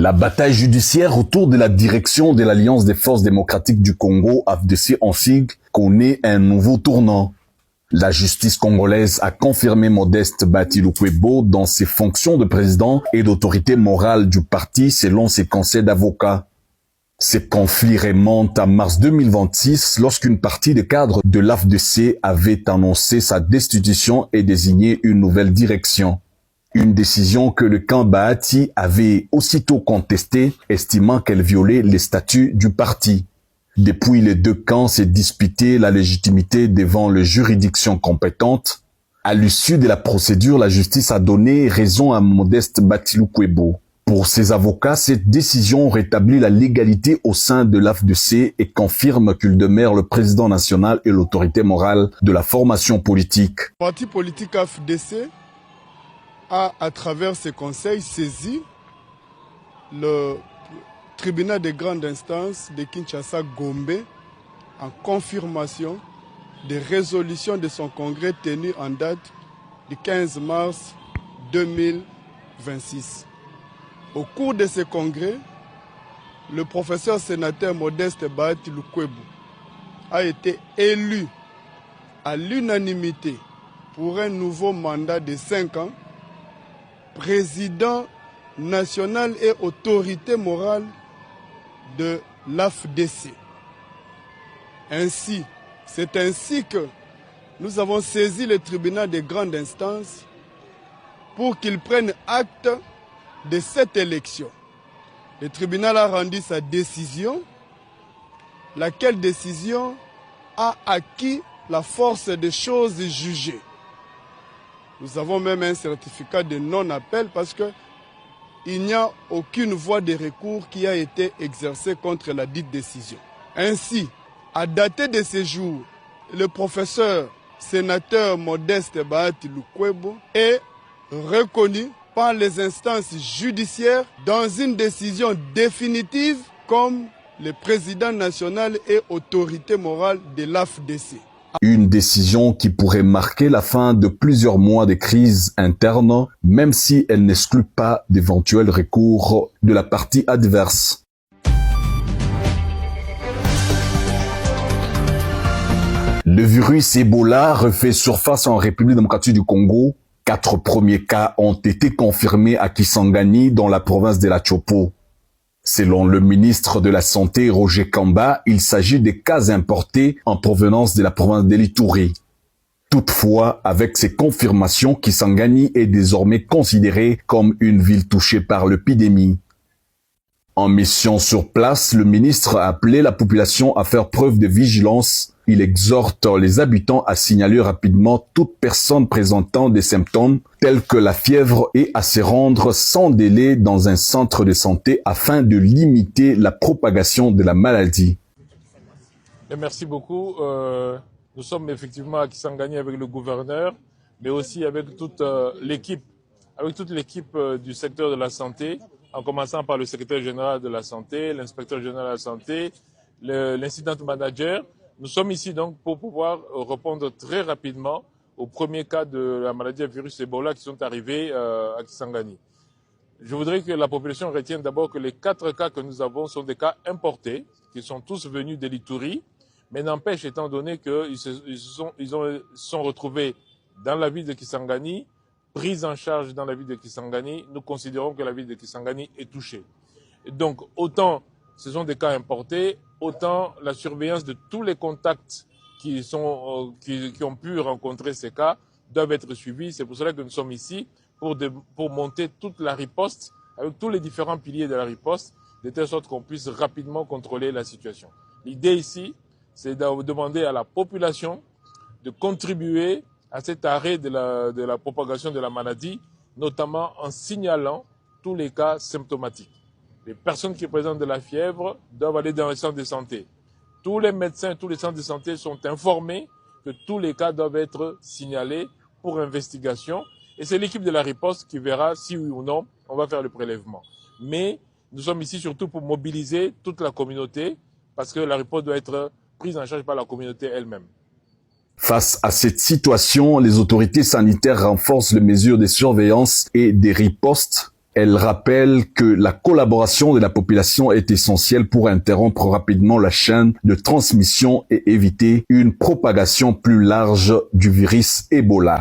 La bataille judiciaire autour de la direction de l'Alliance des forces démocratiques du Congo, AFDC en sigle, connaît un nouveau tournant. La justice congolaise a confirmé Modeste Batilukwebo dans ses fonctions de président et d'autorité morale du parti selon ses conseils d'avocats. Ces conflits remontent à mars 2026 lorsqu'une partie des cadres de l'AFDC avait annoncé sa destitution et désigné une nouvelle direction. Une décision que le camp Bahati avait aussitôt contestée, estimant qu'elle violait les statuts du parti. Depuis, les deux camps s'est disputé la légitimité devant les juridictions compétentes. À l'issue de la procédure, la justice a donné raison à Modeste Batilukwebo. Pour ses avocats, cette décision rétablit la légalité au sein de l'AFDC et confirme qu'il demeure le président national et l'autorité morale de la formation politique. Le parti politique AFDC a, à travers ses conseils, saisi le tribunal de grande instance de Kinshasa-Gombe en confirmation des résolutions de son congrès tenu en date du 15 mars 2026. Au cours de ce congrès, le professeur sénateur Modeste Batilukwebo a été élu à l'unanimité pour un nouveau mandat de 5 ans, président national et autorité morale de l'AFDC. C'est ainsi que nous avons saisi le tribunal de grande instance pour qu'il prenne acte de cette élection. Le tribunal a rendu sa décision, laquelle décision a acquis la force des choses jugées. Nous avons même un certificat de non-appel parce qu'il n'y a aucune voie de recours qui a été exercée contre la dite décision. Ainsi, à dater de ce jour, le professeur sénateur Modeste Batilukwebo est reconnu par les instances judiciaires dans une décision définitive comme le président national et autorité morale de l'AFDC. Une décision qui pourrait marquer la fin de plusieurs mois de crise interne, même si elle n'exclut pas d'éventuels recours de la partie adverse. Le virus Ebola refait surface en République démocratique du Congo. 4 premiers cas ont été confirmés à Kisangani, dans la province de la Chopo. Selon le ministre de la Santé, Roger Kamba, il s'agit de cas importés en provenance de la province de l'Ituri. Toutefois, avec ces confirmations, Kisangani est désormais considérée comme une ville touchée par l'épidémie. En mission sur place, le ministre a appelé la population à faire preuve de vigilance. Il exhorte les habitants à signaler rapidement toute personne présentant des symptômes tels que la fièvre et à se rendre sans délai dans un centre de santé afin de limiter la propagation de la maladie. Merci beaucoup. Nous sommes effectivement à Kisangani avec le gouverneur, mais aussi avec toute l'équipe, du secteur de la santé, en commençant par le secrétaire général de la santé, l'inspecteur général de la santé, l'incident manager. Nous sommes ici donc pour pouvoir répondre très rapidement aux premiers cas de la maladie à virus Ebola qui sont arrivés à Kisangani. Je voudrais que la population retienne d'abord que les 4 cas que nous avons sont des cas importés, qui sont tous venus de l'Ituri, mais n'empêche, étant donné qu'ils se sont retrouvés dans la ville de Kisangani, pris en charge dans la ville de Kisangani, nous considérons que la ville de Kisangani est touchée. Et donc, autant ce sont des cas importés, autant la surveillance de tous les contacts qui ont pu rencontrer ces cas doivent être suivis. C'est pour cela que nous sommes ici, pour monter toute la riposte, avec tous les différents piliers de la riposte, de telle sorte qu'on puisse rapidement contrôler la situation. L'idée ici, c'est de demander à la population de contribuer à cet arrêt de la propagation de la maladie, notamment en signalant tous les cas symptomatiques. Les personnes qui présentent de la fièvre doivent aller dans les centres de santé. Tous les médecins, tous les centres de santé sont informés que tous les cas doivent être signalés pour investigation. Et c'est l'équipe de la riposte qui verra si oui ou non on va faire le prélèvement. Mais nous sommes ici surtout pour mobiliser toute la communauté parce que la riposte doit être prise en charge par la communauté elle-même. Face à cette situation, les autorités sanitaires renforcent les mesures de surveillance et des ripostes. Elle rappelle que la collaboration de la population est essentielle pour interrompre rapidement la chaîne de transmission et éviter une propagation plus large du virus Ebola.